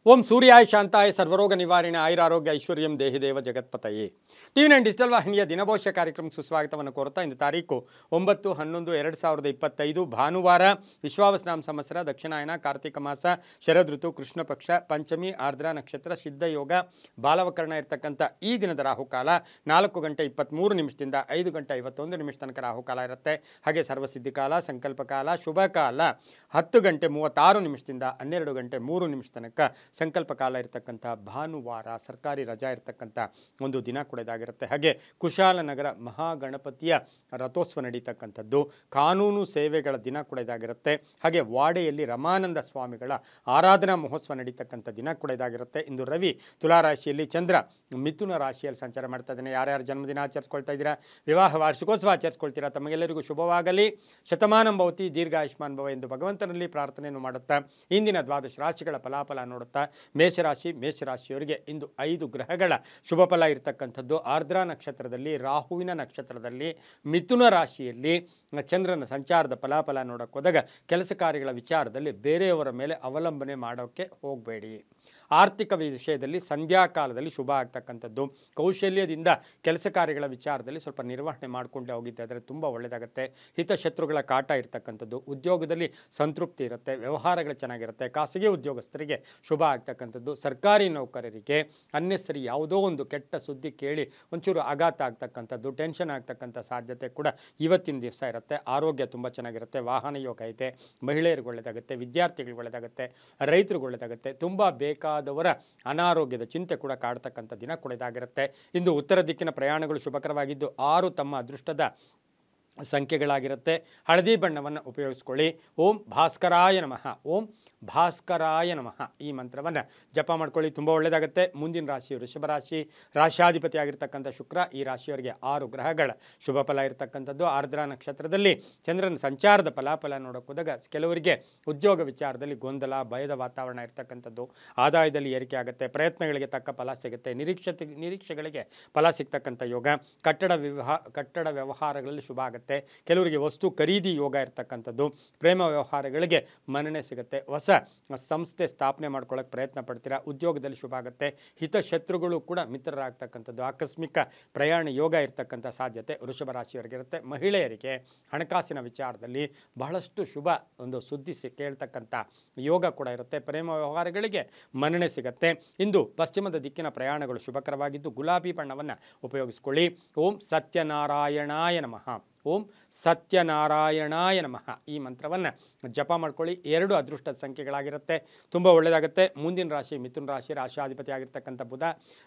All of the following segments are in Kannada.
ಓಂ ಸೂರ್ಯಾಯ ಶಾಂತಾಯ ಸರ್ವರೋಗ ನಿವಾರಣೆ ಆಯುರಾರೋಗ್ಯ ಐಶ್ವರ್ಯಂ ದೇಹಿದೇವ ಜಗತ್ಪತಯೇ. TV9 ಡಿಜಿಟಲ್ ವಾಹಿನಿಯ ದಿನಭವಿಷ್ಯ ಕಾರ್ಯಕ್ರಮಕ್ಕೆ ಸುಸ್ವಾಗತವನ್ನು ಕೋರುತ್ತಾ ಇಂದು ತಾರೀಕು 9/11/2025 ಭಾನುವಾರ ವಿಶ್ವಾವಸನಾಮ ಸಂವತ್ಸರ ದಕ್ಷಿಣಾಯನ ಕಾರ್ತಿಕ ಮಾಸ ಶರದ್ ಋತು ಕೃಷ್ಣ ಪಕ್ಷ ಪಂಚಮಿ ಆರ್ದ್ರ ನಕ್ಷತ್ರ ಸಿದ್ಧ ಯೋಗ ಬಾಲವಕರಣ ಇರತಕ್ಕಂಥ ಈ ದಿನದ ರಾಹುಕಾಲ 4:23 5:51 ತನಕ ರಾಹುಕಾಲ ಇರುತ್ತೆ. ಹಾಗೆ ಸರ್ವಸಿದ್ಧಿ ಕಾಲ ಸಂಕಲ್ಪ ಕಾಲ ಶುಭ ಕಾಲ 10:36 12:03 ತನಕ ಸಂಕಲ್ಪ ಕಾಲ ಇರತಕ್ಕಂಥ ಭಾನುವಾರ ಸರ್ಕಾರಿ ರಜಾ ಇರತಕ್ಕಂಥ ಒಂದು ದಿನ ಕೂಡ ಇದಾಗಿರುತ್ತೆ. ಹಾಗೆ ಕುಶಾಲನಗರ ಮಹಾಗಣಪತಿಯ ರಥೋತ್ಸವ ನಡೀತಕ್ಕಂಥದ್ದು, ಕಾನೂನು ಸೇವೆಗಳ ದಿನ ಕೂಡ ಇದಾಗಿರುತ್ತೆ. ಹಾಗೆ ವಾಡೆಯಲ್ಲಿ ರಮಾನಂದ ಸ್ವಾಮಿಗಳ ಆರಾಧನಾ ಮಹೋತ್ಸವ ನಡೀತಕ್ಕಂಥ ದಿನ ಕೂಡ ಇದಾಗಿರುತ್ತೆ. ಇಂದು ರವಿ ತುಲಾರಾಶಿಯಲ್ಲಿ, ಚಂದ್ರ ಮಿಥುನ ರಾಶಿಯಲ್ಲಿ ಸಂಚಾರ ಮಾಡ್ತಾ ಇದ್ದಾನೆ. ಯಾರ್ಯಾರು ಜನ್ಮದಿನ ಆಚರಿಸ್ಕೊಳ್ತಾ ಇದ್ದೀರಾ, ವಿವಾಹ ವಾರ್ಷಿಕೋತ್ಸವ ಆಚರಿಸ್ಕೊಳ್ತೀರಾ, ತಮಗೆಲ್ಲರಿಗೂ ಶುಭವಾಗಲಿ. ಶತಮಾನಂ ಭವತಿ ದೀರ್ಘಾಯುಷ್ಮಾನ್ ಭವ ಎಂದು ಭಗವಂತನಲ್ಲಿ ಪ್ರಾರ್ಥನೆಯನ್ನು ಮಾಡುತ್ತಾ ಇಂದಿನ ದ್ವಾದಶ ರಾಶಿಗಳ ಫಲಾಫಲ ನೋಡುತ್ತಾ ಮೇಷರಾಶಿಯವರಿಗೆ ಇಂದು 5 ಗ್ರಹಗಳ ಶುಭ ಫಲ ಇರತಕ್ಕಂಥದ್ದು. ಆರ್ದ್ರ ನಕ್ಷತ್ರದಲ್ಲಿ, ರಾಹುವಿನ ನಕ್ಷತ್ರದಲ್ಲಿ, ಮಿಥುನ ರಾಶಿಯಲ್ಲಿ ಚಂದ್ರನ ಸಂಚಾರದ ಫಲಾಫಲ ನೋಡೋಕೆ ಹೋದಾಗ ಕೆಲಸ ಕಾರ್ಯಗಳ ವಿಚಾರದಲ್ಲಿ ಬೇರೆಯವರ ಮೇಲೆ ಅವಲಂಬನೆ ಮಾಡೋಕ್ಕೆ ಹೋಗಬೇಡಿ. ಆರ್ಥಿಕ ವಿಷಯದಲ್ಲಿ ಸಂಧ್ಯಾಕಾಲದಲ್ಲಿ ಶುಭ ಆಗ್ತಕ್ಕಂಥದ್ದು. ಕೌಶಲ್ಯದಿಂದ ಕೆಲಸ ಕಾರ್ಯಗಳ ವಿಚಾರದಲ್ಲಿ ಸ್ವಲ್ಪ ನಿರ್ವಹಣೆ ಮಾಡಿಕೊಂಡೇ ಹೋಗಿದ್ದಾದರೆ ತುಂಬ ಒಳ್ಳೆಯದಾಗುತ್ತೆ. ಹಿತಶತ್ರುಗಳ ಕಾಟ ಇರತಕ್ಕಂಥದ್ದು, ಉದ್ಯೋಗದಲ್ಲಿ ಸಂತೃಪ್ತಿ ಇರುತ್ತೆ, ವ್ಯವಹಾರಗಳು ಚೆನ್ನಾಗಿರುತ್ತೆ. ಖಾಸಗಿ ಉದ್ಯೋಗಸ್ಥರಿಗೆ ಶುಭ ಆಗ್ತಕ್ಕಂಥದ್ದು. ಸರ್ಕಾರಿ ನೌಕರರಿಗೆ ಅನ್ನೆಸರಿ ಯಾವುದೋ ಒಂದು ಕೆಟ್ಟ ಸುದ್ದಿ ಕೇಳಿ ಒಂಚೂರು ಆಘಾತ ಆಗ್ತಕ್ಕಂಥದ್ದು, ಟೆನ್ಷನ್ ಆಗ್ತಕ್ಕಂಥ ಸಾಧ್ಯತೆ ಕೂಡ ಇವತ್ತಿನ ದಿವಸ ಇರುತ್ತೆ. ಆರೋಗ್ಯ ತುಂಬ ಚೆನ್ನಾಗಿರುತ್ತೆ. ವಾಹನ ಯೋಗ ಇದೆ, ಮಹಿಳೆಯರಿಗೆ ಒಳ್ಳೆಯದಾಗುತ್ತೆ, ವಿದ್ಯಾರ್ಥಿಗಳಿಗೆ ಒಳ್ಳೆಯದಾಗುತ್ತೆ, ರೈತರಿಗೆ ಒಳ್ಳೆಯದಾಗುತ್ತೆ. ತುಂಬ ಬೇಕಾದವರ ಅನಾರೋಗ್ಯದ ಚಿಂತೆ ಕೂಡ ಕಾಡ್ತಕ್ಕಂಥ ದಿನ ಕೂಡ ಇದಾಗಿರುತ್ತೆ. ಇಂದು ಉತ್ತರ ದಿಕ್ಕಿನ ಪ್ರಯಾಣಗಳು ಶುಭಕರವಾಗಿದ್ದು 6 ತಮ್ಮ ಅದೃಷ್ಟದ ಸಂಖ್ಯೆಗಳಾಗಿರುತ್ತೆ. ಹಳದಿ ಬಣ್ಣವನ್ನು ಉಪಯೋಗಿಸ್ಕೊಳ್ಳಿ. ಓಂ ಭಾಸ್ಕರಾಯ ನಮಃ, ಓಂ ಭಾಸ್ಕರಾಯ ನಮಃ ಈ ಮಂತ್ರವನ್ನು ಜಪ ಮಾಡ್ಕೊಳ್ಳಿ, ತುಂಬ ಒಳ್ಳೆಯದಾಗುತ್ತೆ. ಮುಂದಿನ ರಾಶಿ ವೃಷಭ ರಾಶಿ, ರಾಶಾಧಿಪತಿ ಆಗಿರ್ತಕ್ಕಂಥ ಶುಕ್ರ. ಈ ರಾಶಿಯವರಿಗೆ 6 ಗ್ರಹಗಳ ಶುಭ ಫಲ ಇರತಕ್ಕಂಥದ್ದು. ಆರ್ದ್ರ ನಕ್ಷತ್ರದಲ್ಲಿ ಚಂದ್ರನ ಸಂಚಾರದ ಫಲಾಫಲ ನೋಡೋಕೆ ಹೋದಾಗ ಕೆಲವರಿಗೆ ಉದ್ಯೋಗ ವಿಚಾರದಲ್ಲಿ ಗೊಂದಲ ಭಯದ ವಾತಾವರಣ ಇರತಕ್ಕಂಥದ್ದು, ಆದಾಯದಲ್ಲಿ ಏರಿಕೆ ಆಗುತ್ತೆ, ಪ್ರಯತ್ನಗಳಿಗೆ ತಕ್ಕ ಫಲ ಸಿಗುತ್ತೆ, ನಿರೀಕ್ಷೆಗಳಿಗೆ ಫಲ ಸಿಗ್ತಕ್ಕಂಥ ಯೋಗ, ಕಟ್ಟಡ ವ್ಯವಹಾರಗಳಲ್ಲಿ ಶುಭ ಆಗುತ್ತೆ. ಕೆಲವರಿಗೆ ವಸ್ತು ಖರೀದಿ ಯೋಗ ಇರತಕ್ಕಂಥದ್ದು, ಪ್ರೇಮ ವ್ಯವಹಾರಗಳಿಗೆ ಮನ್ನಣೆ ಸಿಗುತ್ತೆ, ಹೊಸ ಸಂಸ್ಥೆ ಸ್ಥಾಪನೆ ಮಾಡ್ಕೊಳ್ಳೋಕೆ ಪ್ರಯತ್ನ ಪಡ್ತೀರಾ, ಉದ್ಯೋಗದಲ್ಲಿ ಶುಭ ಆಗುತ್ತೆ. ಹಿತಶತ್ರುಗಳು ಕೂಡ ಮಿತ್ರರಾಗ್ತಕ್ಕಂಥದ್ದು, ಆಕಸ್ಮಿಕ ಪ್ರಯಾಣ ಯೋಗ ಇರತಕ್ಕಂಥ ಸಾಧ್ಯತೆ ವೃಷಭ ರಾಶಿಯವರಿಗಿರುತ್ತೆ. ಮಹಿಳೆಯರಿಗೆ ಹಣಕಾಸಿನ ವಿಚಾರದಲ್ಲಿ ಬಹಳಷ್ಟು ಶುಭ ಒಂದು ಸುದ್ದಿ ಕೇಳ್ತಕ್ಕಂಥ ಯೋಗ ಕೂಡ ಇರುತ್ತೆ. ಪ್ರೇಮ ವ್ಯವಹಾರಗಳಿಗೆ ಮನ್ನಣೆ ಸಿಗುತ್ತೆ. ಇಂದು ಪಶ್ಚಿಮದ ದಿಕ್ಕಿನ ಪ್ರಯಾಣಗಳು ಶುಭಕರವಾಗಿದ್ದು ಗುಲಾಬಿ ಬಣ್ಣವನ್ನು ಉಪಯೋಗಿಸ್ಕೊಳ್ಳಿ. ಓಂ ಸತ್ಯನಾರಾಯಣಾಯ ನಮಃ, ಓಂ ಸತ್ಯನಾರಾಯಣಾಯ ನಮಃ ಈ ಮಂತ್ರವನ್ನು ಜಪ ಮಾಡ್ಕೊಳ್ಳಿ. 2 ಅದೃಷ್ಟದ ಸಂಖ್ಯೆಗಳಾಗಿರುತ್ತೆ, ತುಂಬ ಒಳ್ಳೆಯದಾಗುತ್ತೆ. ಮುಂದಿನ ರಾಶಿ ಮಿಥುನ ರಾಶಿ, ರಾಶಾಧಿಪತಿ ಆಗಿರ್ತಕ್ಕಂಥ ಬುಧ.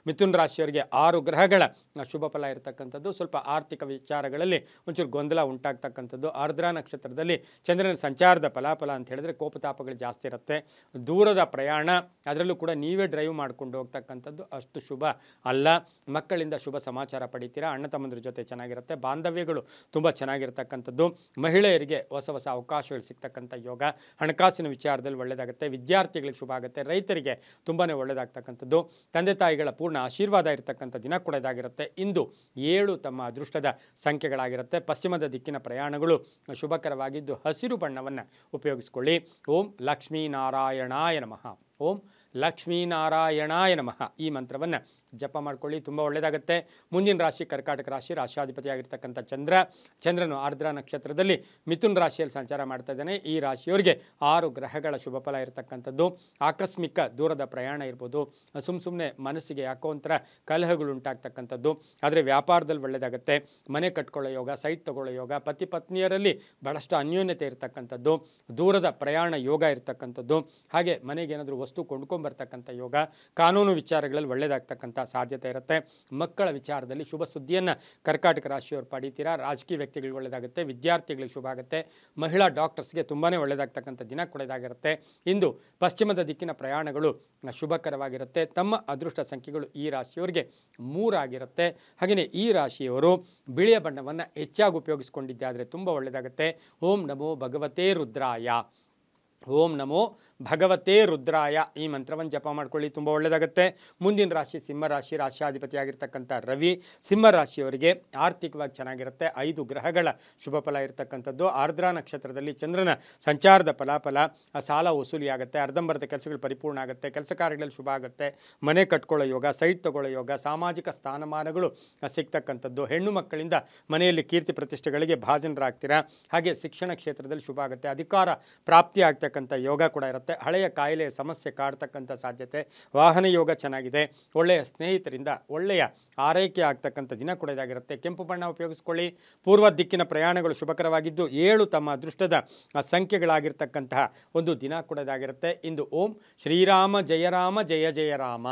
ಮಿಥುನ ರಾಶಿಯವರಿಗೆ 6 ಗ್ರಹಗಳ ಶುಭ ಫಲ ಇರತಕ್ಕಂಥದ್ದು. ಸ್ವಲ್ಪ ಆರ್ಥಿಕ ವಿಚಾರಗಳಲ್ಲಿ ಒಂಚೂರು ಗೊಂದಲ ಉಂಟಾಗ್ತಕ್ಕಂಥದ್ದು. ಆರ್ದ್ರ ನಕ್ಷತ್ರದಲ್ಲಿ ಚಂದ್ರನ ಸಂಚಾರದ ಫಲಾಫಲ ಅಂತ ಹೇಳಿದ್ರೆ ಕೋಪತಾಪಗಳು ಜಾಸ್ತಿ ಇರುತ್ತೆ. ದೂರದ ಪ್ರಯಾಣ, ಅದರಲ್ಲೂ ಕೂಡ ನೀವೇ ಡ್ರೈವ್ ಮಾಡಿಕೊಂಡು ಹೋಗ್ತಕ್ಕಂಥದ್ದು ಅಷ್ಟು ಶುಭ ಅಲ್ಲ. ಮಕ್ಕಳಿಂದ ಶುಭ ಸಮಾಚಾರ ಪಡಿತೀರಾ, ಅಣ್ಣ ತಮ್ಮಂದ್ರ ಜೊತೆ ಚೆನ್ನಾಗಿರುತ್ತೆ, ಬಾಂಧವ್ಯಗಳು ತುಂಬ ಚೆನ್ನಾಗಿರ್ತಕ್ಕಂಥದ್ದು. ಮಹಿಳೆಯರಿಗೆ ಹೊಸ ಅವಕಾಶಗಳು ಸಿಗ್ತಕ್ಕಂಥ ಯೋಗ, ಹಣಕಾಸಿನ ವಿಚಾರದಲ್ಲಿ ಒಳ್ಳೆಯದಾಗುತ್ತೆ, ವಿದ್ಯಾರ್ಥಿಗಳಿಗೆ ಶುಭ ಆಗುತ್ತೆ, ರೈತರಿಗೆ ತುಂಬಾ ಒಳ್ಳೆಯದಾಗ್ತಕ್ಕಂಥದ್ದು. ತಂದೆ ತಾಯಿಗಳ ಪೂರ್ಣ ಆಶೀರ್ವಾದ ಇರತಕ್ಕಂಥ ದಿನ ಕೂಡ ಇದಾಗಿರುತ್ತೆ. ಇಂದು 7 ತಮ್ಮ ಅದೃಷ್ಟದ ಸಂಖ್ಯೆಗಳಾಗಿರುತ್ತೆ. ಪಶ್ಚಿಮದ ದಿಕ್ಕಿನ ಪ್ರಯಾಣಗಳು ಶುಭಕರವಾಗಿದ್ದು ಹಸಿರು ಬಣ್ಣವನ್ನು ಉಪಯೋಗಿಸ್ಕೊಳ್ಳಿ. ಓಂ ಲಕ್ಷ್ಮೀನಾರಾಯಣಾಯ ನಮಃ, ಓಂ ಲಕ್ಷ್ಮೀನಾರಾಯಣಾಯ ನಮಃ ಈ ಮಂತ್ರವನ್ನು ಜಪ ಮಾಡ್ಕೊಳ್ಳಿ, ತುಂಬ ಒಳ್ಳೆಯದಾಗುತ್ತೆ. ಮುಂದಿನ ರಾಶಿ ಕರ್ಕಾಟಕ ರಾಶಿ, ರಾಶಾಧಿಪತಿ ಆಗಿರ್ತಕ್ಕಂಥ ಚಂದ್ರನು ಆರ್ದ್ರ ನಕ್ಷತ್ರದಲ್ಲಿ ಮಿಥುನ ರಾಶಿಯಲ್ಲಿ ಸಂಚಾರ ಮಾಡ್ತಾ ಇದ್ದಾನೆ. ಈ ರಾಶಿಯವರಿಗೆ 6 ಗ್ರಹಗಳ ಶುಭ ಫಲ ಇರತಕ್ಕಂಥದ್ದು. ಆಕಸ್ಮಿಕ ದೂರದ ಪ್ರಯಾಣ ಇರ್ಬೋದು, ಸುಮ್ಮನೆ ಮನಸ್ಸಿಗೆ ಯಾಕೋ ಒಂಥರ ಕಲಹಗಳು ಉಂಟಾಗ್ತಕ್ಕಂಥದ್ದು. ಆದರೆ ವ್ಯಾಪಾರದಲ್ಲಿ ಒಳ್ಳೆಯದಾಗುತ್ತೆ. ಮನೆ ಕಟ್ಕೊಳ್ಳೋ ಯೋಗ, ಸೈಟ್ ತಗೊಳ್ಳೋ ಯೋಗ, ಪತಿ ಪತ್ನಿಯರಲ್ಲಿ ಬಹಳಷ್ಟು ಅನ್ಯೋನ್ಯತೆ ಇರತಕ್ಕಂಥದ್ದು, ದೂರದ ಪ್ರಯಾಣ ಯೋಗ ಇರತಕ್ಕಂಥದ್ದು. ಹಾಗೆ ಮನೆಗೆ ಏನಾದರೂ ವಸ್ತು ಕೊಂಡ್ಕೊಂಬರ್ತಕ್ಕಂಥ ಯೋಗ, ಕಾನೂನು ವಿಚಾರಗಳಲ್ಲಿ ಒಳ್ಳೆಯದಾಗ್ತಕ್ಕಂಥ ಸಾಧ್ಯತೆ ಇರುತ್ತೆ. ಮಕ್ಕಳ ವಿಚಾರದಲ್ಲಿ ಶುಭ ಸುದ್ದಿಯನ್ನು ಕರ್ಕಾಟಕ ರಾಶಿಯವರು ಪಡಿತೀರಾ. ರಾಜಕೀಯ ವ್ಯಕ್ತಿಗಳಿಗೆ ಒಳ್ಳೆಯದಾಗುತ್ತೆ, ವಿದ್ಯಾರ್ಥಿಗಳಿಗೆ ಶುಭ ಆಗುತ್ತೆ, ಮಹಿಳಾ ಡಾಕ್ಟರ್ಸ್ಗೆ ತುಂಬಾ ಒಳ್ಳೆಯದಾಗ್ತಕ್ಕಂಥ ದಿನ ಕೂಡ ಇದಾಗಿರುತ್ತೆ. ಇಂದು ಪಶ್ಚಿಮದ ದಿಕ್ಕಿನ ಪ್ರಯಾಣಗಳು ಶುಭಕರವಾಗಿರುತ್ತೆ. ತಮ್ಮ ಅದೃಷ್ಟ ಸಂಖ್ಯೆಗಳು ಈ ರಾಶಿಯವರಿಗೆ 3 ಆಗಿರುತ್ತೆ. ಹಾಗೆಯೇ ಈ ರಾಶಿಯವರು ಬಿಳಿಯ ಬಣ್ಣವನ್ನು ಹೆಚ್ಚಾಗಿ ಉಪಯೋಗಿಸ್ಕೊಂಡಿದ್ದಾದರೆ ತುಂಬ ಒಳ್ಳೆಯದಾಗುತ್ತೆ. ಓಂ ನಮೋ ಭಗವತೆ ರುದ್ರಾಯ, ಓಂ ನಮೋ ಭಗವತೇ ರುದ್ರಾಯ ಈ ಮಂತ್ರವನ್ನು ಜಪ ಮಾಡ್ಕೊಳ್ಳಿ, ತುಂಬ ಒಳ್ಳೆಯದಾಗುತ್ತೆ. ಮುಂದಿನ ರಾಶಿ ಸಿಂಹರಾಶಿ, ರಾಶ್ಯಾಧಿಪತಿಯಾಗಿರ್ತಕ್ಕಂಥ ರವಿ. ಸಿಂಹರಾಶಿಯವರಿಗೆ ಆರ್ಥಿಕವಾಗಿ ಚೆನ್ನಾಗಿರುತ್ತೆ. 5 ಗ್ರಹಗಳ ಶುಭ ಫಲ ಇರತಕ್ಕಂಥದ್ದು. ಆರ್ದ್ರಾ ನಕ್ಷತ್ರದಲ್ಲಿ ಚಂದ್ರನ ಸಂಚಾರದ ಫಲಾಫಲ, ಸಾಲ ವಸೂಲಿಯಾಗುತ್ತೆ, ಅರ್ಧಂಬರ್ಧ ಕೆಲಸಗಳು ಪರಿಪೂರ್ಣ ಆಗುತ್ತೆ, ಕೆಲಸ ಕಾರ್ಯಗಳಲ್ಲಿ ಶುಭ ಆಗುತ್ತೆ, ಮನೆ ಕಟ್ಕೊಳ್ಳೋ ಯೋಗ, ಸೈಟ್ ತಗೊಳ್ಳೋ ಯೋಗ, ಸಾಮಾಜಿಕ ಸ್ಥಾನಮಾನಗಳು ಸಿಗ್ತಕ್ಕಂಥದ್ದು, ಹೆಣ್ಣು ಮಕ್ಕಳಿಂದ ಮನೆಯಲ್ಲಿ ಕೀರ್ತಿ ಪ್ರತಿಷ್ಠೆಗಳಿಗೆ ಭಾಜನರಾಗ್ತೀರಾ. ಹಾಗೆ ಶಿಕ್ಷಣ ಕ್ಷೇತ್ರದಲ್ಲಿ ಶುಭ ಆಗುತ್ತೆ, ಅಧಿಕಾರ ಪ್ರಾಪ್ತಿ ಆಗ್ತಕ್ಕಂಥ ಯೋಗ ಕೂಡ ಇರುತ್ತೆ. ಹಳೆಯ ಕಾಯಿಲೆ ಸಮಸ್ಯೆ ಕಾಡ್ತಕ್ಕಂಥ ಸಾಧ್ಯತೆ, ವಾಹನ ಯೋಗ ಚೆನ್ನಾಗಿದೆ, ಒಳ್ಳೆಯ ಸ್ನೇಹಿತರಿಂದ ಒಳ್ಳೆಯ ಆರೈಕೆ ಆಗ್ತಕ್ಕಂಥ ದಿನ ಕೂಡ ಇದಾಗಿರುತ್ತೆ. ಕೆಂಪು ಬಣ್ಣ ಉಪಯೋಗಿಸ್ಕೊಳ್ಳಿ. ಪೂರ್ವ ದಿಕ್ಕಿನ ಪ್ರಯಾಣಗಳು ಶುಭಕರವಾಗಿದ್ದು 7 ತಮ್ಮ ಅದೃಷ್ಟದ ಸಂಖ್ಯೆಗಳಾಗಿರ್ತಕ್ಕಂತಹ ಒಂದು ದಿನ ಕೂಡ ಇದಾಗಿರುತ್ತೆ. ಇಂದು ಓಂ ಶ್ರೀರಾಮ ಜಯ ರಾಮ ಜಯ ಜಯ ರಾಮ,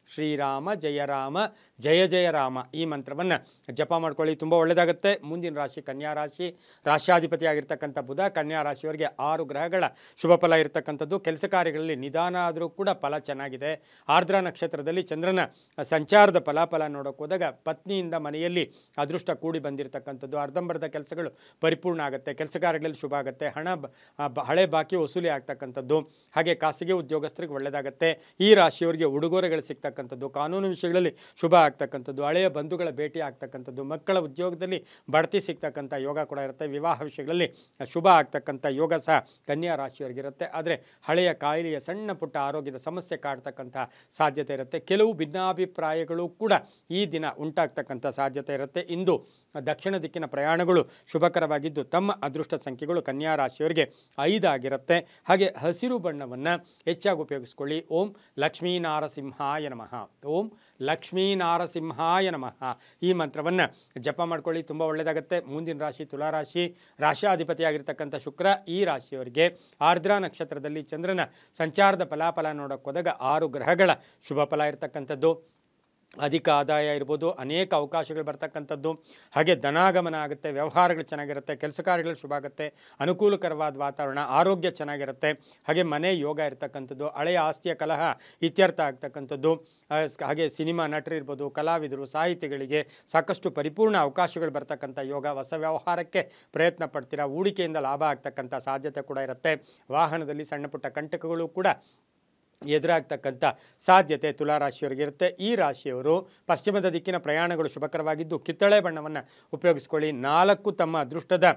ಶ್ರೀರಾಮ ಜಯ ರಾಮ ಜಯ ಜಯ ರಾಮ ಈ ಮಂತ್ರವನ್ನು ಜಪ ಮಾಡ್ಕೊಳ್ಳಿ, ತುಂಬ ಒಳ್ಳೆಯದಾಗುತ್ತೆ. ಮುಂದಿನ ರಾಶಿ ಕನ್ಯಾ ರಾಶಿ, ರಾಶ್ಯಾಧಿಪತಿಯಾಗಿರ್ತಕ್ಕಂಥ ಬುಧ. ಕನ್ಯಾ ರಾಶಿಯವರಿಗೆ 6 ಗ್ರಹಗಳ ಶುಭ ಫಲ ಇರತಕ್ಕಂಥದ್ದು. ಕೆಲಸ ಕಾರ್ಯಗಳಲ್ಲಿ ನಿಧಾನ ಆದರೂ ಕೂಡ ಫಲ ಚೆನ್ನಾಗಿದೆ. ಆರ್ದ್ರಾ ನಕ್ಷತ್ರದಲ್ಲಿ ಚಂದ್ರನ ಸಂಚಾರದ ಫಲಾಫಲ ನೋಡೋಕೆ ಹೋದಾಗ ಪತ್ನಿಯಿಂದ ಮನೆಯಲ್ಲಿ ಅದೃಷ್ಟ ಕೂಡಿ ಬಂದಿರತಕ್ಕಂಥದ್ದು, ಅರ್ಧಂಬರ್ಧ ಕೆಲಸಗಳು ಪರಿಪೂರ್ಣ ಆಗುತ್ತೆ, ಕೆಲಸ ಕಾರ್ಯಗಳಲ್ಲಿ ಶುಭ ಆಗುತ್ತೆ, ಹಳೆ ಬಾಕಿ ವಸೂಲಿ ಆಗ್ತಕ್ಕಂಥದ್ದು. ಹಾಗೆ ಖಾಸಗಿ ಉದ್ಯೋಗಸ್ಥರಿಗೆ ಒಳ್ಳೆಯದಾಗುತ್ತೆ. ಈ ರಾಶಿಯವರಿಗೆ ಉಡುಗೊರೆಗಳು ಸಿಗ್ತಕ್ಕಂಥದ್ದು, ಕಾನೂನು ವಿಷಯಗಳಲ್ಲಿ ಶುಭ ಆಗ್ತಕ್ಕಂಥದ್ದು, ಹಳೆಯ ಬಂಧುಗಳ ಭೇಟಿ ಆಗ್ತಕ್ಕಂಥದ್ದು, ಮಕ್ಕಳ ಉದ್ಯೋಗದಲ್ಲಿ ಬಡ್ತಿ ಸಿಗ್ತಕ್ಕಂಥ ಯೋಗ ಕೂಡ ಇರುತ್ತೆ. ವಿವಾಹ ವಿಷಯಗಳಲ್ಲಿ ಶುಭ ಆಗ್ತಕ್ಕಂಥ ಯೋಗ ಸಹ ಕನ್ಯಾ ರಾಶಿಯವರಿಗಿರುತ್ತೆ. ಆದರೆ ಹಳೆಯ ಕಾಯಿಲೆಯ ಸಣ್ಣ ಪುಟ್ಟ ಆರೋಗ್ಯದ ಸಮಸ್ಯೆ ಕಾಡ್ತಕ್ಕಂಥ ಸಾಧ್ಯತೆ ಇರುತ್ತೆ. ಕೆಲವು ಭಿನ್ನಾಭಿಪ್ರಾಯಗಳು ಕೂಡ ಈ ದಿನ ಉಂಟಾಗ್ತಕ್ಕಂಥ ಸಾಧ್ಯತೆ ಇರುತ್ತೆ. ಇಂದು ದಕ್ಷಿಣ ದಿಕ್ಕಿನ ಪ್ರಯಾಣಗಳು ಶುಭಕರವಾಗಿದ್ದು ತಮ್ಮ ಅದೃಷ್ಟ ಸಂಖ್ಯೆಗಳು ಕನ್ಯಾ ರಾಶಿಯವರಿಗೆ 5 ಆಗಿರುತ್ತೆ. ಹಾಗೆ ಹಸಿರು ಬಣ್ಣವನ್ನು ಹೆಚ್ಚಾಗಿ ಉಪಯೋಗಿಸ್ಕೊಳ್ಳಿ. ಓಂ ಲಕ್ಷ್ಮೀನಾರಸಿಂಹಾಯ ನಮಃ, ಓಂ ಲಕ್ಷ್ಮೀನಾರಸಿಂಹಾಯ ನಮಃ ಈ ಮಂತ್ರವನ್ನು ಜಪ ಮಾಡ್ಕೊಳ್ಳಿ, ತುಂಬ ಒಳ್ಳೆಯದಾಗುತ್ತೆ. ಮುಂದಿನ ರಾಶಿ ತುಲಾರಾಶಿ, ರಾಶ್ಯಾಧಿಪತಿಯಾಗಿರ್ತಕ್ಕಂಥ ಶುಕ್ರ. ಈ ರಾಶಿಯವರಿಗೆ ಆರ್ದ್ರಾ ನಕ್ಷತ್ರದಲ್ಲಿ ಚಂದ್ರನ ಸಂಚಾರದ ಫಲಾಫಲ ನೋಡೋಕೆ ಹೋದಾಗ 6 ಗ್ರಹಗಳ ಶುಭ ಫಲ ಇರತಕ್ಕಂಥದ್ದು. ಅಧಿಕ ಆದಾಯ ಇರ್ಬೋದು, ಅನೇಕ ಅವಕಾಶಗಳು ಬರ್ತಕ್ಕಂಥದ್ದು, ಹಾಗೆ ಧನಾಗಮನ ಆಗುತ್ತೆ, ವ್ಯವಹಾರಗಳು ಚೆನ್ನಾಗಿರುತ್ತೆ, ಕೆಲಸ ಕಾರ್ಯಗಳು ಶುಭ ಆಗುತ್ತೆ, ಅನುಕೂಲಕರವಾದ ವಾತಾವರಣ, ಆರೋಗ್ಯ ಚೆನ್ನಾಗಿರುತ್ತೆ. ಹಾಗೆ ಮನೆ ಯೋಗ ಇರ್ತಕ್ಕಂಥದ್ದು, ಹಳೆಯ ಆಸ್ತಿಯ ಕಲಹ ಇತ್ಯರ್ಥ ಆಗ್ತಕ್ಕಂಥದ್ದು. ಹಾಗೆ ಸಿನಿಮಾ ನಟರಿರ್ಬೋದು, ಕಲಾವಿದರು, ಸಾಹಿತಿಗಳಿಗೆ ಸಾಕಷ್ಟು ಪರಿಪೂರ್ಣ ಅವಕಾಶಗಳು ಬರ್ತಕ್ಕಂಥ ಯೋಗ. ಹೊಸ ವ್ಯವಹಾರಕ್ಕೆ ಪ್ರಯತ್ನ ಪಡ್ತೀರಾ, ಹೂಡಿಕೆಯಿಂದ ಲಾಭ ಆಗ್ತಕ್ಕಂಥ ಸಾಧ್ಯತೆ ಕೂಡ ಇರುತ್ತೆ. ವಾಹನದಲ್ಲಿ ಸಣ್ಣ ಪುಟ್ಟ ಕಂಟಕಗಳು ಕೂಡ ಎದುರಾಗ್ತಕ್ಕಂಥ ಸಾಧ್ಯತೆ ತುಲಾರಾಶಿಯವರಿಗಿರುತ್ತೆ. ಈ ರಾಶಿಯವರು ಪಶ್ಚಿಮದ ದಿಕ್ಕಿನ ಪ್ರಯಾಣಗಳು ಶುಭಕರವಾಗಿದ್ದು ಕಿತ್ತಳೆ ಬಣ್ಣವನ್ನು ಉಪಯೋಗಿಸ್ಕೊಳ್ಳಿ. 4 ತಮ್ಮ ಅದೃಷ್ಟದ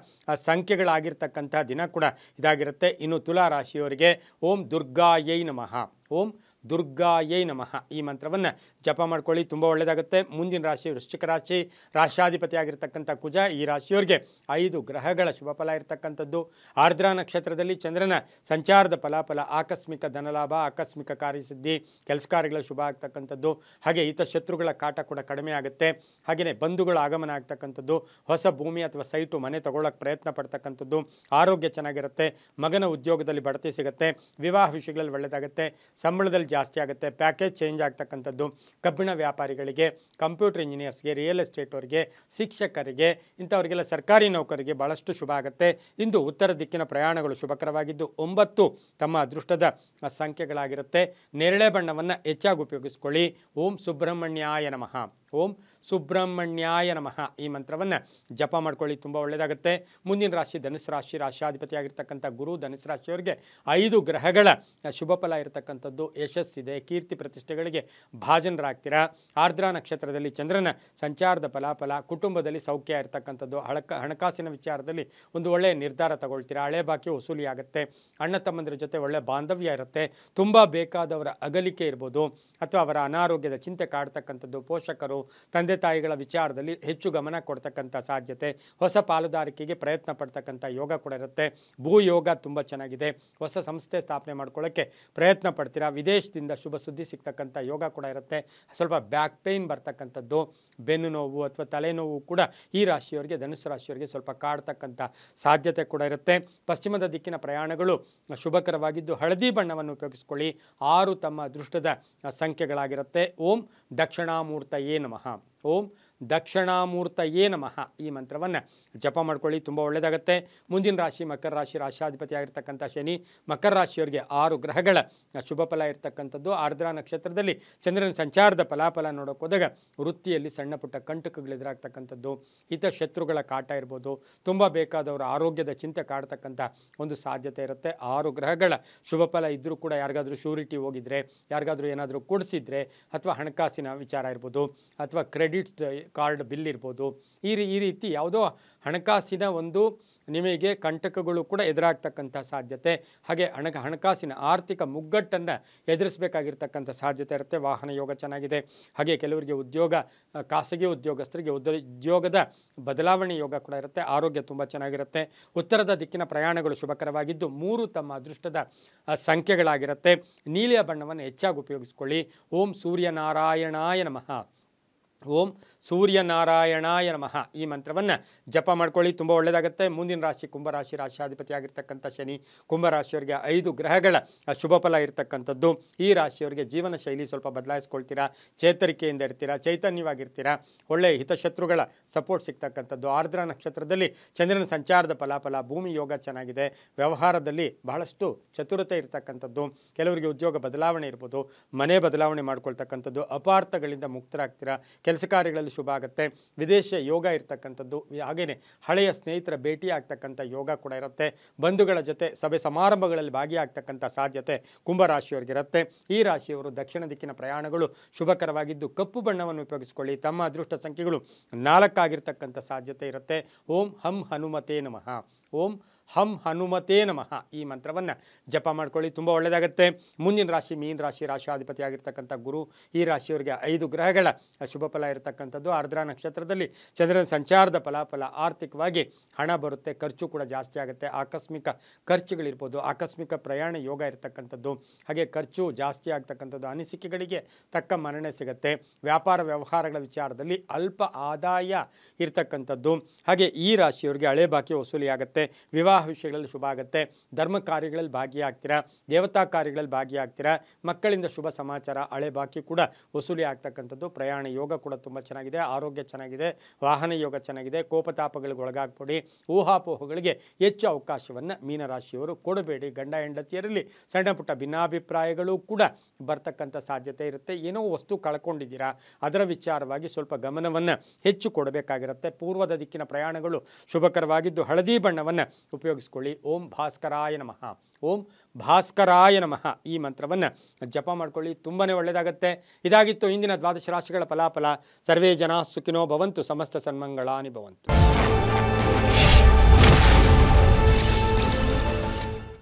ಸಂಖ್ಯೆಗಳಾಗಿರ್ತಕ್ಕಂಥ ದಿನ ಕೂಡ ಇದಾಗಿರುತ್ತೆ. ಇನ್ನು ತುಲಾರಾಶಿಯವರಿಗೆ ಓಂ ದುರ್ಗಾಯೈ ನಮಃ, ಓಂ ದುರ್ಗಾಯೈ ನಮಃ ಈ ಮಂತ್ರವನ್ನು ಜಪ ಮಾಡ್ಕೊಳ್ಳಿ, ತುಂಬ ಒಳ್ಳೆಯದಾಗುತ್ತೆ. ಮುಂದಿನ ರಾಶಿ ವೃಶ್ಚಿಕ ರಾಶಿ, ರಾಶ್ಯಾಧಿಪತಿಯಾಗಿರ್ತಕ್ಕಂಥ ಕುಜ. ಈ ರಾಶಿಯವರಿಗೆ 5 ಗ್ರಹಗಳ ಶುಭ ಫಲ ಇರತಕ್ಕಂಥದ್ದು. ಆರ್ದ್ರಾ ನಕ್ಷತ್ರದಲ್ಲಿ ಚಂದ್ರನ ಸಂಚಾರದ ಫಲಾಫಲ, ಆಕಸ್ಮಿಕ ಧನಲಾಭ, ಆಕಸ್ಮಿಕ ಕಾರ್ಯಸಿದ್ಧಿ, ಕೆಲಸ ಕಾರ್ಯಗಳ ಶುಭ ಆಗ್ತಕ್ಕಂಥದ್ದು. ಹಾಗೆ ಹಿತಶತ್ರುಗಳ ಕಾಟ ಕೂಡ ಕಡಿಮೆ ಆಗುತ್ತೆ. ಹಾಗೆಯೇ ಬಂಧುಗಳ ಆಗಮನ ಆಗ್ತಕ್ಕಂಥದ್ದು, ಹೊಸ ಭೂಮಿ ಅಥವಾ ಸೈಟು ಮನೆ ತಗೊಳ್ಳೋಕೆ ಪ್ರಯತ್ನ ಪಡ್ತಕ್ಕಂಥದ್ದು, ಆರೋಗ್ಯ ಚೆನ್ನಾಗಿರುತ್ತೆ, ಮಗನ ಉದ್ಯೋಗದಲ್ಲಿ ಬಡ್ತಿ ಸಿಗುತ್ತೆ, ವಿವಾಹ ವಿಷಯಗಳಲ್ಲಿ ಒಳ್ಳೆಯದಾಗುತ್ತೆ, ಸಂಬಳದಲ್ಲಿ ಜಾಸ್ತಿ ಆಗುತ್ತೆ, ಪ್ಯಾಕೇಜ್ ಚೇಂಜ್ ಆಗ್ತಕ್ಕಂಥದ್ದು. ಕಬ್ಬಿಣ ವ್ಯಾಪಾರಿಗಳಿಗೆ, ಕಂಪ್ಯೂಟರ್ ಇಂಜಿನಿಯರ್ಸ್ಗೆ, ರಿಯಲ್ ಎಸ್ಟೇಟ್ ಅವರಿಗೆ, ಶಿಕ್ಷಕರಿಗೆ, ಇಂಥವರಿಗೆಲ್ಲ ಸರ್ಕಾರಿ ನೌಕರಿಗೆ ಭಾಳಷ್ಟು ಶುಭ ಆಗುತ್ತೆ. ಇಂದು ಉತ್ತರ ದಿಕ್ಕಿನ ಪ್ರಯಾಣಗಳು ಶುಭಕರವಾಗಿದ್ದು 9 ತಮ್ಮ ಅದೃಷ್ಟದ ಸಂಖ್ಯೆಗಳಾಗಿರುತ್ತೆ. ನೇರಳೆ ಬಣ್ಣವನ್ನು ಹೆಚ್ಚಾಗಿ ಉಪಯೋಗಿಸ್ಕೊಳ್ಳಿ. ಓಂ ಸುಬ್ರಹ್ಮಣ್ಯಾಯ ನಮಃ, ಓಂ ಸುಬ್ರಹ್ಮಣ್ಯಾಯ ನಮಃ ಈ ಮಂತ್ರವನ್ನು ಜಪ ಮಾಡ್ಕೊಳ್ಳಿ, ತುಂಬ ಒಳ್ಳೆಯದಾಗುತ್ತೆ. ಮುಂದಿನ ರಾಶಿ ಧನುಸು ರಾಶಿ, ರಾಶ್ಯಾಧಿಪತಿಯಾಗಿರ್ತಕ್ಕಂಥ ಗುರು. ಧನುಸು ರಾಶಿಯವರಿಗೆ 5 ಗ್ರಹಗಳ ಶುಭ ಫಲ ಇರತಕ್ಕಂಥದ್ದು. ಯಶಸ್ಸಿದೆ, ಕೀರ್ತಿ ಪ್ರತಿಷ್ಠೆಗಳಿಗೆ ಭಾಜನರಾಗ್ತೀರಾ. ಆರ್ದ್ರಾ ನಕ್ಷತ್ರದಲ್ಲಿ ಚಂದ್ರನ ಸಂಚಾರದ ಫಲಾಫಲ, ಕುಟುಂಬದಲ್ಲಿ ಸೌಖ್ಯ ಇರತಕ್ಕಂಥದ್ದು, ಹಣಕಾಸಿನ ವಿಚಾರದಲ್ಲಿ ಒಂದು ಒಳ್ಳೆಯ ನಿರ್ಧಾರ ತಗೊಳ್ತೀರಾ, ಹಳೆ ಬಾಕಿ ವಸೂಲಿ ಆಗುತ್ತೆ, ಅಣ್ಣ ತಮ್ಮಂದಿರ ಜೊತೆ ಒಳ್ಳೆಯ ಬಾಂಧವ್ಯ ಇರುತ್ತೆ, ತುಂಬ ಬೇಕಾದವರ ಅಗಲಿಕೆ ಇರ್ಬೋದು ಅಥವಾ ಅವರ ಅನಾರೋಗ್ಯದ ಚಿಂತೆ ಕಾಡ್ತಕ್ಕಂಥದ್ದು, ಪೋಷಕರು ತಂದೆ ತಾಯಿಗಳ ವಿಚಾರದಲ್ಲಿ ಹೆಚ್ಚು ಗಮನ ಕೊಡ್ತಕ್ಕಂಥ ಸಾಧ್ಯತೆ, ಹೊಸ ಪಾಲುದಾರಿಕೆಗೆ ಪ್ರಯತ್ನ ಪಡ್ತಕ್ಕಂಥ ಯೋಗ ಕೂಡ ಇರುತ್ತೆ. ಭೂಯೋಗ ತುಂಬ ಚೆನ್ನಾಗಿದೆ, ಹೊಸ ಸಂಸ್ಥೆ ಸ್ಥಾಪನೆ ಮಾಡ್ಕೊಳ್ಳೋಕ್ಕೆ ಪ್ರಯತ್ನ ಪಡ್ತೀರಾ, ವಿದೇಶದಿಂದ ಶುಭ ಸುದ್ದಿ ಸಿಗ್ತಕ್ಕಂಥ ಯೋಗ ಕೂಡ ಇರುತ್ತೆ. ಸ್ವಲ್ಪ ಬ್ಯಾಕ್ ಪೇಯ್ನ್ ಬರ್ತಕ್ಕಂಥದ್ದು, ಬೆನ್ನು ನೋವು ಅಥವಾ ತಲೆನೋವು ಕೂಡ ಈ ರಾಶಿಯವರಿಗೆ, ಧನುಸು ರಾಶಿಯವರಿಗೆ ಸ್ವಲ್ಪ ಕಾಡ್ತಕ್ಕಂಥ ಸಾಧ್ಯತೆ ಕೂಡ ಇರುತ್ತೆ. ಪಶ್ಚಿಮದ ದಿಕ್ಕಿನ ಪ್ರಯಾಣಗಳು ಶುಭಕರವಾಗಿದ್ದು ಹಳದಿ ಬಣ್ಣವನ್ನು ಉಪಯೋಗಿಸ್ಕೊಳ್ಳಿ. 6 ತಮ್ಮ ಅದೃಷ್ಟದ ಸಂಖ್ಯೆಗಳಾಗಿರುತ್ತೆ. ಓಂ ದಕ್ಷಿಣಾಮೂರ್ತಯೇ ನಮಃ, ಓಂ ದಕ್ಷಿಣಾಮೂರ್ತಯೇ ನಮಃ ಈ ಮಂತ್ರವನ್ನು ಜಪ ಮಾಡ್ಕೊಳ್ಳಿ, ತುಂಬ ಒಳ್ಳೆಯದಾಗುತ್ತೆ. ಮುಂದಿನ ರಾಶಿ ಮಕರ ರಾಶಿ, ರಾಶಾಧಿಪತಿ ಆಗಿರ್ತಕ್ಕಂಥ ಶನಿ. ಮಕರ ರಾಶಿಯವರಿಗೆ 6 ಗ್ರಹಗಳ ಶುಭ ಫಲ ಇರ್ತಕ್ಕಂಥದ್ದು. ಆರ್ದ್ರಾ ನಕ್ಷತ್ರದಲ್ಲಿ ಚಂದ್ರನ ಸಂಚಾರದ ಫಲಾಫಲ ನೋಡೋಕೆ ಹೋದಾಗ ವೃತ್ತಿಯಲ್ಲಿ ಸಣ್ಣ ಪುಟ್ಟ ಕಂಟಕಗಳು ಎದುರಾಗ್ತಕ್ಕಂಥದ್ದು, ಹಿತಶತ್ರುಗಳ ಕಾಟ ಇರ್ಬೋದು, ತುಂಬ ಬೇಕಾದವರ ಆರೋಗ್ಯದ ಚಿಂತೆ ಕಾಡ್ತಕ್ಕಂಥ ಒಂದು ಸಾಧ್ಯತೆ ಇರುತ್ತೆ. 6 ಗ್ರಹಗಳ ಶುಭ ಫಲ ಇದ್ದರೂ ಕೂಡ ಯಾರಿಗಾದರೂ ಶ್ಯೂರಿಟಿ ಹೋಗಿದ್ರೆ, ಯಾರಿಗಾದರೂ ಏನಾದರೂ ಕೊಡಿಸಿದ್ರೆ, ಅಥವಾ ಹಣಕಾಸಿನ ವಿಚಾರ ಇರ್ಬೋದು, ಅಥವಾ ಕ್ರೆಡಿಟ್ ಕಾರ್ಡ್ ಬಿಲ್ ಇರ್ಬೋದು, ಈ ರೀತಿ ಯಾವುದೋ ಹಣಕಾಸಿನ ಒಂದು ನಿಮಗೆ ಕಂಟಕಗಳು ಕೂಡ ಎದುರಾಗ್ತಕ್ಕಂಥ ಸಾಧ್ಯತೆ, ಹಾಗೆ ಹಣಕಾಸಿನ ಆರ್ಥಿಕ ಮುಗ್ಗಟ್ಟನ್ನು ಎದುರಿಸಬೇಕಾಗಿರ್ತಕ್ಕಂಥ ಸಾಧ್ಯತೆ ಇರುತ್ತೆ. ವಾಹನ ಯೋಗ ಚೆನ್ನಾಗಿದೆ. ಹಾಗೆ ಕೆಲವರಿಗೆ ಉದ್ಯೋಗ, ಖಾಸಗಿ ಉದ್ಯೋಗಸ್ಥರಿಗೆ ಉದ್ಯೋಗದ ಬದಲಾವಣೆ ಯೋಗ ಕೂಡ ಇರುತ್ತೆ. ಆರೋಗ್ಯ ತುಂಬ ಚೆನ್ನಾಗಿರುತ್ತೆ. ಉತ್ತರದ ದಿಕ್ಕಿನ ಪ್ರಯಾಣಗಳು ಶುಭಕರವಾಗಿದ್ದು 3 ತಮ್ಮ ಅದೃಷ್ಟದ ಸಂಖ್ಯೆಗಳಾಗಿರುತ್ತೆ. ನೀಲಿಯ ಬಣ್ಣವನ್ನು ಹೆಚ್ಚಾಗಿ ಉಪಯೋಗಿಸ್ಕೊಳ್ಳಿ. ಓಂ ಸೂರ್ಯನಾರಾಯಣಾಯ ನಮಃ. ಓಂ ಸೂರ್ಯನಾರಾಯಣಾಯ ನಮಃ ಈ ಮಂತ್ರವನ್ನು ಜಪ ಮಾಡ್ಕೊಳ್ಳಿ, ತುಂಬ ಒಳ್ಳೆಯದಾಗುತ್ತೆ. ಮುಂದಿನ ರಾಶಿ ಕುಂಭರಾಶಿ, ರಾಶಿಯಾಧಿಪತಿ ಆಗಿರ್ತಕ್ಕಂಥ ಶನಿ. ಕುಂಭರಾಶಿಯವರಿಗೆ 5 ಗ್ರಹಗಳ ಶುಭ ಫಲ ಇರ್ತಕ್ಕಂಥದ್ದು. ಈ ರಾಶಿಯವರಿಗೆ ಜೀವನ ಶೈಲಿ ಸ್ವಲ್ಪ ಬದಲಾಯಿಸ್ಕೊಳ್ತೀರಾ, ಚೇತರಿಕೆಯಿಂದ ಇರ್ತೀರಾ, ಚೈತನ್ಯವಾಗಿರ್ತೀರಾ, ಒಳ್ಳೆಯ ಹಿತಶತ್ರುಗಳ ಸಪೋರ್ಟ್ ಸಿಗ್ತಕ್ಕಂಥದ್ದು. ಆರ್ದ್ರಾ ನಕ್ಷತ್ರದಲ್ಲಿ ಚಂದ್ರನ ಸಂಚಾರದ ಫಲಾಫಲ, ಭೂಮಿ ಯೋಗ ಚೆನ್ನಾಗಿದೆ. ವ್ಯವಹಾರದಲ್ಲಿ ಬಹಳಷ್ಟು ಚತುರತೆ ಇರ್ತಕ್ಕಂಥದ್ದು. ಕೆಲವರಿಗೆ ಉದ್ಯೋಗ ಬದಲಾವಣೆ ಇರ್ಬೋದು, ಮನೆ ಬದಲಾವಣೆ ಮಾಡ್ಕೊಳ್ತಕ್ಕಂಥದ್ದು, ಅಪಾರ್ಥಗಳಿಂದ ಮುಕ್ತರಾಗ್ತೀರಾ, ಕೆಲಸ ಕಾರ್ಯಗಳಲ್ಲಿ ಶುಭ ಆಗುತ್ತೆ. ವಿದೇಶ ಯೋಗ ಇರ್ತಕ್ಕಂಥದ್ದು, ಹಾಗೆಯೇ ಹಳೆಯ ಸ್ನೇಹಿತರ ಭೇಟಿ ಆಗ್ತಕ್ಕಂಥ ಯೋಗ ಕೂಡ ಇರುತ್ತೆ. ಬಂಧುಗಳ ಜೊತೆ ಸಭೆ ಸಮಾರಂಭಗಳಲ್ಲಿ ಭಾಗಿಯಾಗ್ತಕ್ಕಂಥ ಸಾಧ್ಯತೆ ಕುಂಭರಾಶಿಯವರಿಗಿರುತ್ತೆ. ಈ ರಾಶಿಯವರು ದಕ್ಷಿಣ ದಿಕ್ಕಿನ ಪ್ರಯಾಣಗಳು ಶುಭಕರವಾಗಿದ್ದು ಕಪ್ಪು ಬಣ್ಣವನ್ನು ಉಪಯೋಗಿಸಿಕೊಳ್ಳಿ. ತಮ್ಮ ಅದೃಷ್ಟ ಸಂಖ್ಯೆಗಳು 4 ಆಗಿರ್ತಕ್ಕಂಥ ಸಾಧ್ಯತೆ ಇರುತ್ತೆ. ಓಂ ಹಂ ಹನುಮತೇ ನಮಃ. ಓಂ ಹಂ ಹನುಮತೇ ನಮಃ ಈ ಮಂತ್ರವನ್ನು ಜಪ ಮಾಡ್ಕೊಳ್ಳಿ, ತುಂಬ ಒಳ್ಳೆಯದಾಗುತ್ತೆ. ಮುಂದಿನ ರಾಶಿ ಮೀನ ರಾಶಿ, ರಾಶಿಯಾಧಿಪತಿ ಆಗಿರ್ತಕ್ಕಂಥ ಗುರು. ಈ ರಾಶಿಯವರಿಗೆ 5 ಗ್ರಹಗಳ ಶುಭ ಫಲ ಇರತಕ್ಕಂಥದ್ದು. ಆರ್ದ್ರಾ ನಕ್ಷತ್ರದಲ್ಲಿ ಚಂದ್ರನ ಸಂಚಾರದ ಫಲಾಫಲ, ಆರ್ಥಿಕವಾಗಿ ಹಣ ಬರುತ್ತೆ, ಖರ್ಚು ಕೂಡ ಜಾಸ್ತಿ ಆಗುತ್ತೆ. ಆಕಸ್ಮಿಕ ಖರ್ಚುಗಳಿರ್ಬೋದು, ಆಕಸ್ಮಿಕ ಪ್ರಯಾಣ ಯೋಗ ಇರತಕ್ಕಂಥದ್ದು, ಹಾಗೆ ಖರ್ಚು ಜಾಸ್ತಿ ಆಗ್ತಕ್ಕಂಥದ್ದು, ಅನಿಸಿಕೆಗಳಿಗೆ ತಕ್ಕ ಮನ್ನಣೆ ಸಿಗುತ್ತೆ. ವ್ಯಾಪಾರ ವ್ಯವಹಾರಗಳ ವಿಚಾರದಲ್ಲಿ ಅಲ್ಪ ಆದಾಯ ಇರತಕ್ಕಂಥದ್ದು. ಹಾಗೆ ಈ ರಾಶಿಯವರಿಗೆ ಹಳೆ ಬಾಕಿ ವಸೂಲಿ ಆಗುತ್ತೆ. ವಿವಾಹ ವಿಷಯಗಳಲ್ಲಿ ಶುಭ ಆಗುತ್ತೆ. ಧರ್ಮ ಕಾರ್ಯಗಳಲ್ಲಿ ಭಾಗಿಯಾಗ್ತೀರಾ, ದೇವತಾ ಕಾರ್ಯಗಳಲ್ಲಿ ಭಾಗಿಯಾಗ್ತೀರಾ. ಮಕ್ಕಳಿಂದ ಶುಭ ಸಮಾಚಾರ, ಹಳೆ ಬಾಕಿ ಕೂಡ ವಸೂಲಿ ಆಗ್ತಕ್ಕಂಥದ್ದು. ಪ್ರಯಾಣ ಯೋಗ ಕೂಡ ತುಂಬ ಚೆನ್ನಾಗಿದೆ. ಆರೋಗ್ಯ ಚೆನ್ನಾಗಿದೆ. ವಾಹನ ಯೋಗ ಚೆನ್ನಾಗಿದೆ. ಕೋಪತಾಪಗಳಿಗೆ ಒಳಗಾಗ್ಬಿಡಿ. ಊಹಾಪೋಹಗಳಿಗೆ ಹೆಚ್ಚು ಅವಕಾಶವನ್ನು ಮೀನರಾಶಿಯವರು ಕೊಡಬೇಡಿ. ಗಂಡ ಹೆಂಡತಿಯರಲ್ಲಿ ಸಣ್ಣ ಪುಟ್ಟ ಭಿನ್ನಾಭಿಪ್ರಾಯಗಳು ಕೂಡ ಬರ್ತಕ್ಕಂಥ ಸಾಧ್ಯತೆ ಇರುತ್ತೆ. ಏನೋ ವಸ್ತು ಕಳ್ಕೊಂಡಿದ್ದೀರಾ, ಅದರ ವಿಚಾರವಾಗಿ ಸ್ವಲ್ಪ ಗಮನವನ್ನು ಹೆಚ್ಚು ಕೊಡಬೇಕಾಗಿರುತ್ತೆ. ಪೂರ್ವದ ದಿಕ್ಕಿನ ಪ್ರಯಾಣಗಳು ಶುಭಕರವಾಗಿದ್ದು ಹಳದಿ ಬಣ್ಣವನ್ನು ಉಪಯೋಗಿಸ್ಕೊಳ್ಳಿ. ಓಂ ಭಾಸ್ಕರಾಯ ನಮಃ. ಓಂ ಭಾಸ್ಕರಾಯ ನಮಃ ಈ ಮಂತ್ರವನ್ನು ಜಪ ಮಾಡ್ಕೊಳ್ಳಿ, ತುಂಬಾ ಒಳ್ಳೆಯದಾಗುತ್ತೆ. ಇದಾಗಿತ್ತು ಇಂದಿನ 12 ರಾಶಿಗಳ ಫಲಾಫಲ. ಸರ್ವೇ ಜನ ಸುಖಿನೋ ಭವಂತು, ಸಮಸ್ತ ಸನ್ಮಂಗಳಾನಿ ಭವಂತು.